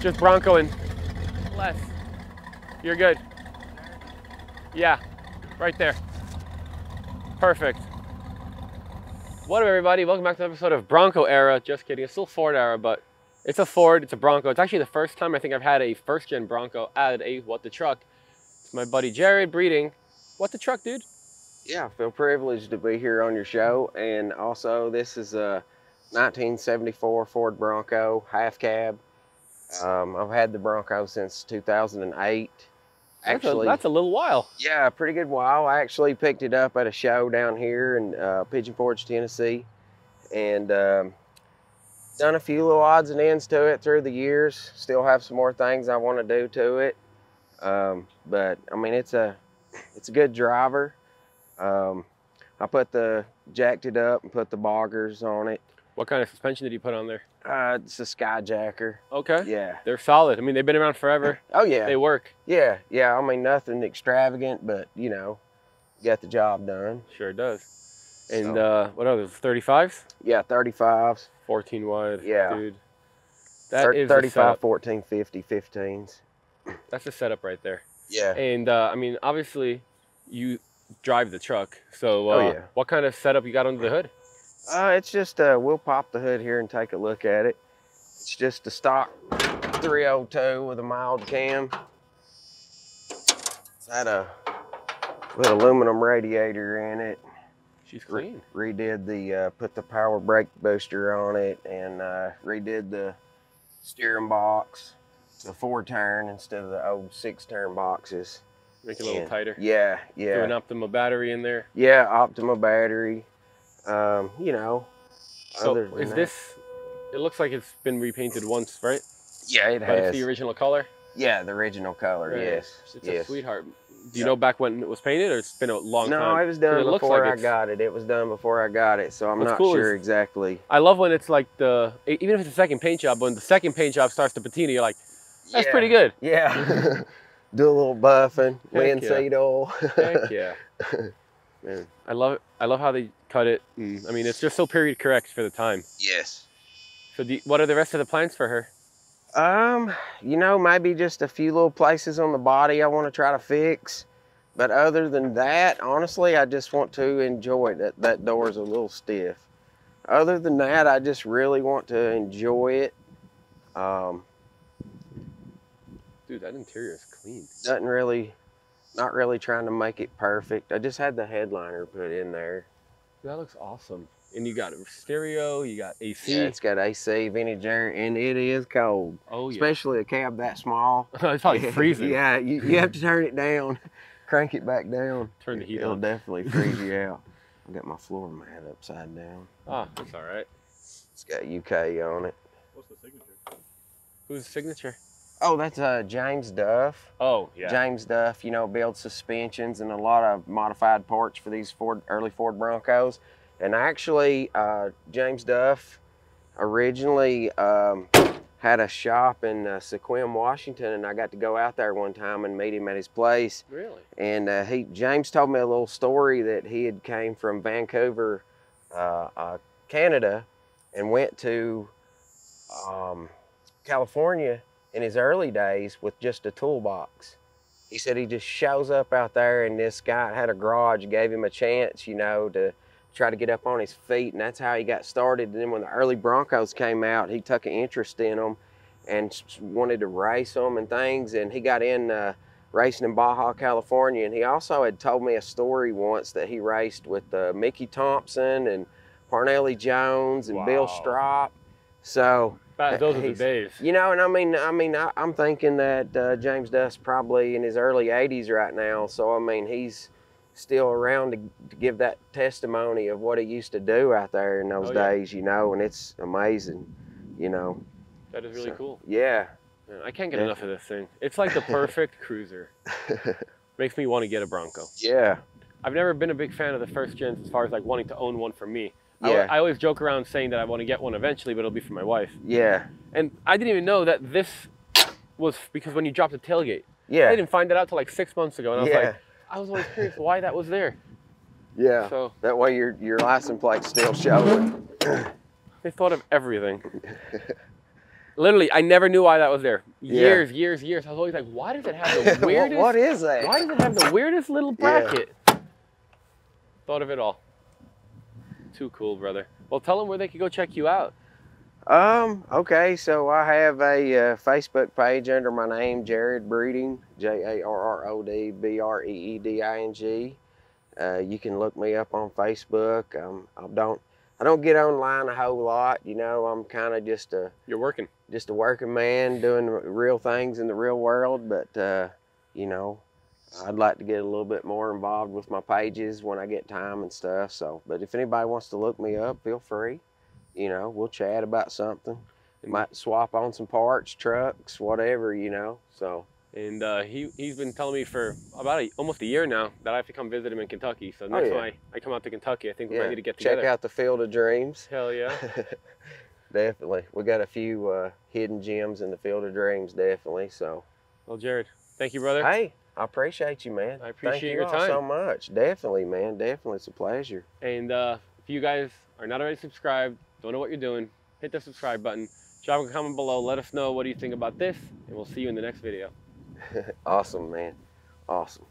Just Bronco and less. You're good. Yeah, right there. Perfect. What up, everybody? Welcome back to an episode of Bronco Era. Just kidding, it's still Ford Era, but it's a Ford, it's a Bronco. It's actually the first time I think I've had a first-gen Bronco add a What the Truck. It's my buddy Jerrod breeding. What the Truck, dude? Yeah, I feel privileged to be here on your show. And also, this is a 1974 Ford Bronco Halfcab. I've had the Bronco since 2008. Actually, that's a little while. Yeah, a pretty good while. I actually picked it up at a show down here in Pigeon Forge, Tennessee, and done a few little odds and ends to it through the years. Still have some more things I want to do to it, but I mean it's a good driver. I jacked it up and put the boggers on it. What kind of suspension did you put on there? It's a Skyjacker. Okay. Yeah. They're solid. I mean, they've been around forever. Oh, yeah. They work. Yeah, yeah. I mean, nothing extravagant, but, you know, got the job done. Sure does. And what are those, 35s? Yeah, 35s. 14 wide. Yeah. Dude. That is 35, 14, 50, 15s. That's the setup right there. Yeah. And, I mean, obviously, you drive the truck. So, what kind of setup you got under the hood? It's just, we'll pop the hood here and take a look at it. It's just a stock 302 with a mild cam. It's had a little aluminum radiator in it. She's clean. Redid the, put the power brake booster on it, and redid the steering box to 4-turn instead of the old 6-turn boxes. Make it a little tighter. Yeah, yeah. Do an Optima battery in there. Yeah, Optima battery. You know. So is this, it looks like it's been repainted once, right? Yeah, it but has. It's the original color? Yeah, the original color, right. Yes. It's a sweetheart. Do you know back when it was painted, or it's been a long time? No, it was done before I got it. It was done before I got it, so I'm not sure exactly. I love when it's like even if it's the second paint job, when the second paint job starts to patina, you're like, that's pretty good. Yeah. Do a little buffing, linseed oil. Heck yeah. Man, I love it. I love how they cut it. And, I mean, it's just so period correct for the time. Yes. So what are the rest of the plans for her? You know, maybe just a few little places on the body I want to try to fix. But other than that, honestly, I just want to enjoy it. That door's a little stiff. Other than that, I just really want to enjoy it. Dude, that interior is clean. Not really trying to make it perfect. I just had the headliner put in there. That looks awesome. And you got a stereo, you got AC. Yeah, it's got AC, vintage air, and it is cold. Oh, yeah. Especially a cab that small. It's probably freezing. Yeah, you have to turn it down, crank it back down. Turn the heat on. It'll definitely freeze you out. I got my floor mat upside down. Ah, that's all right. It's got UK on it. What's the signature? Who's the signature? Oh, that's James Duff. Oh, yeah. James Duff, you know, builds suspensions and a lot of modified parts for these early Ford Broncos. And actually, James Duff originally had a shop in Sequim, Washington, and I got to go out there one time and meet him at his place. Really? And James told me a little story that he had came from Vancouver, Canada, and went to California in his early days with just a toolbox. He said he just shows up out there, and this guy had a garage, gave him a chance, you know, to try to get up on his feet, and that's how he got started. And then when the early Broncos came out, he took an interest in them and wanted to race them and things, and he got in racing in Baja, California. And he also had told me a story once that he raced with Mickey Thompson and Parnelli Jones and Bill Strop. So those are the days. You know, and I'm thinking that James Duff's probably in his early 80s right now. So I mean, he's still around to give that testimony of what he used to do out there in those days, you know, and it's amazing, you know. That is really cool. Yeah. Man, I can't get enough of this thing. It's like the perfect cruiser. Makes me want to get a Bronco. Yeah. I've never been a big fan of the first gens as far as like wanting to own one for me. Yeah. I always joke around saying that I want to get one eventually, but it'll be for my wife. Yeah. And I didn't even know that this was because when you dropped the tailgate. Yeah. I didn't find that out till like 6 months ago. And I was always curious why that was there. Yeah. So that way your license plate's still showing. They thought of everything. Literally, I never knew why that was there. Yeah. Years. I was always like, why does it have the weirdest? What is that? Why does it have the weirdest little bracket? Thought of it all. Too cool, brother. Well, tell them where they can go check you out. Okay, so I have a Facebook page under my name, Jerrod Breeding, Jarrod Breeding. You can look me up on Facebook. I don't get online a whole lot, you know. I'm kind of just a working man doing real things in the real world, but you know, I'd like to get a little bit more involved with my pages when I get time and stuff. So, but if anybody wants to look me up, feel free. You know, we'll chat about something. Might swap on some parts, trucks, whatever, you know. So. And he's been telling me for about almost a year now that I have to come visit him in Kentucky. So next time I come out to Kentucky, I think we might need to get together. Check out the Field of Dreams. Hell yeah. Definitely. We got a few hidden gems in the Field of Dreams, definitely. So. Well, Jerrod, thank you, brother. Hey, I appreciate you, man. I appreciate your time. Thank you all so much. Definitely, man. Definitely. It's a pleasure. And if you guys are not already subscribed, don't know what you're doing, hit the subscribe button. Drop a comment below. Let us know what do you think about this, and we'll see you in the next video. Awesome, man. Awesome.